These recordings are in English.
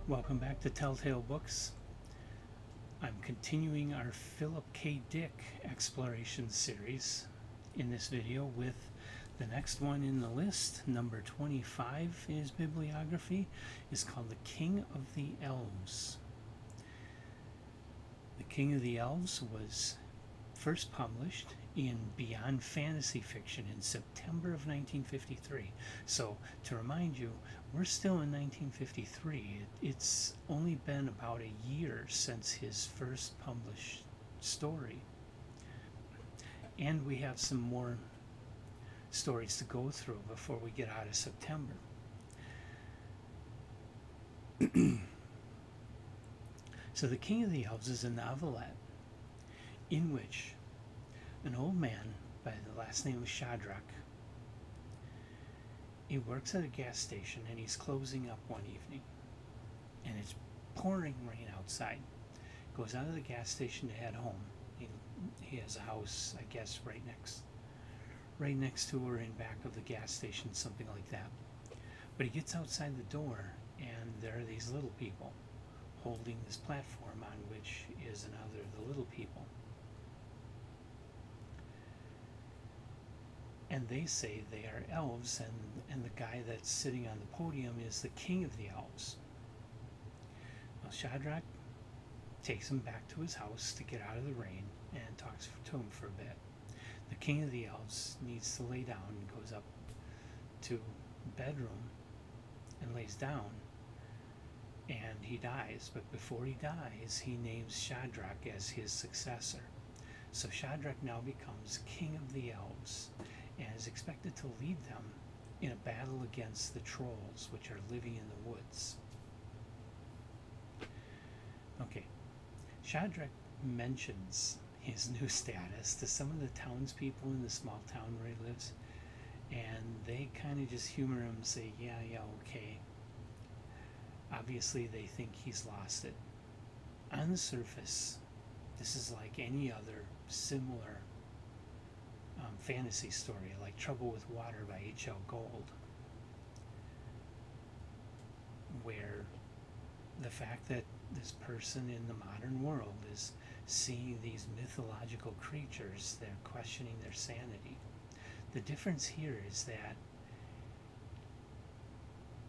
Welcome back to Telltale Books. I'm continuing our Philip K. Dick exploration series in this video with the next one in the list, number 25 in his bibliography, is called The King of the Elves. The King of the Elves was first published in Beyond Fantasy Fiction in September of 1953. So, to remind you, we're still in 1953. It's only been about a year since his first published story. And we have some more stories to go through before we get out of September. So, The King of the Elves is a novelette in which an old man by the last name of Shadrach, he works at a gas station and he's closing up one evening and it's pouring rain outside. Goes out of the gas station to head home. He has a house, I guess, right next to or in back of the gas station, something like that. But he gets outside the door and there are these little people holding this platform on which is another of the little people. And they say they are elves, and the guy that's sitting on the podium is the king of the elves. Well, Shadrach takes him back to his house to get out of the rain and talks to him for a bit. The king of the elves needs to lay down and goes up to the bedroom and lays down, and he dies. But before he dies, he names Shadrach as his successor. So Shadrach now becomes king of the elves and is expected to lead them in a battle against the trolls, which are living in the woods. Okay, Shadrach mentions his new status to some of the townspeople in the small town where he lives, and they kind of just humor him and say, yeah, okay. Obviously, they think he's lost it. On the surface, this is like any other similar fantasy story, like Trouble with Water by H.L. Gold, where the fact that this person in the modern world is seeing these mythological creatures, they're questioning their sanity. The difference here is that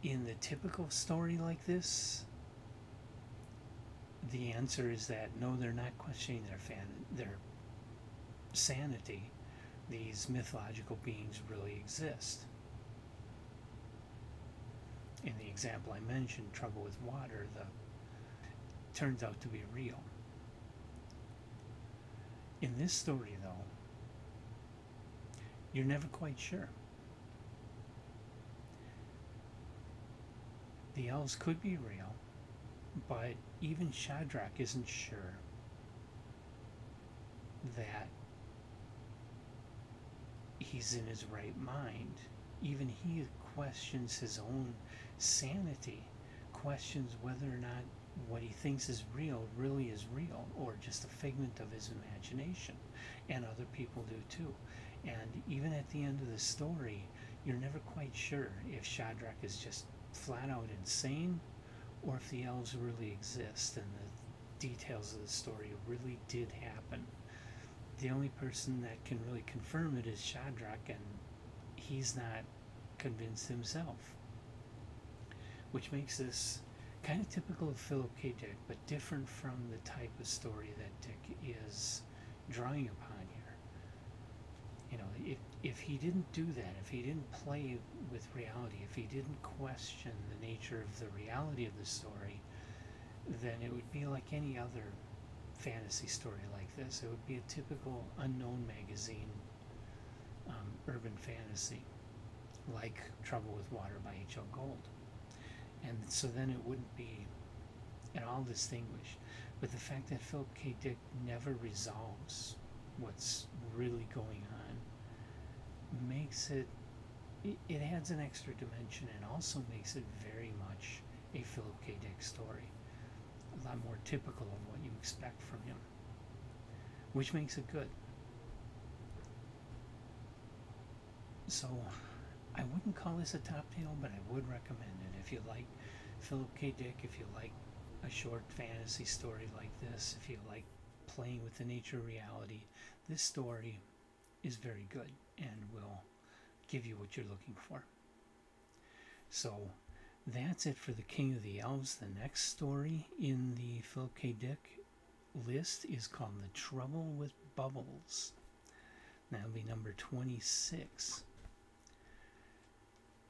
in the typical story like this, the answer is that no, they're not questioning their sanity. These mythological beings really exist. In the example I mentioned, Trouble with Water, turns out to be real. In this story, though, you're never quite sure. The elves could be real, but even Shadrach isn't sure that he's in his right mind. Even he questions his own sanity, questions whether or not what he thinks is real really is real, or just a figment of his imagination. And other people do too. And even at the end of the story, you're never quite sure if Shadrach is just flat out insane, or if the elves really exist and the details of the story really did happen. The only person that can really confirm it is Shadrach, and he's not convinced himself, which makes this kind of typical of Philip K. Dick, but different from the type of story that Dick is drawing upon here. You know, if he didn't do that, if he didn't play with reality, if he didn't question the nature of the reality of the story, then it would be like any other fantasy story like this. It would be a typical unknown magazine urban fantasy, like Trouble with Water by H.L. Gold. And so then it wouldn't be at all distinguished. But the fact that Philip K. Dick never resolves what's really going on makes it adds an extra dimension, and also makes it very much a Philip K. Dick story. A lot more typical of what you expect from him, which makes it good. So I wouldn't call this a top tale, but I would recommend it if you like Philip K. Dick, if you like a short fantasy story like this, if you like playing with the nature of reality, this story is very good and will give you what you're looking for. So that's it for the King of the Elves. The next story in the Philip K. Dick list is called The Trouble with Bubbles. That'll be number 26.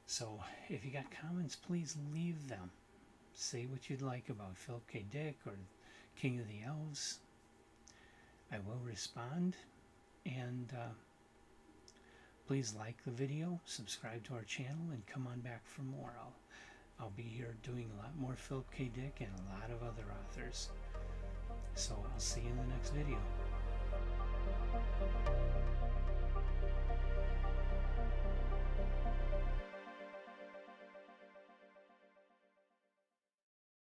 So if you got comments, please leave them. Say what you'd like about Philip K. Dick or King of the Elves. I will respond, and please like the video, subscribe to our channel, and come on back for more. I'll be here doing a lot more Philip K. Dick and a lot of other authors. So I'll see you in the next video.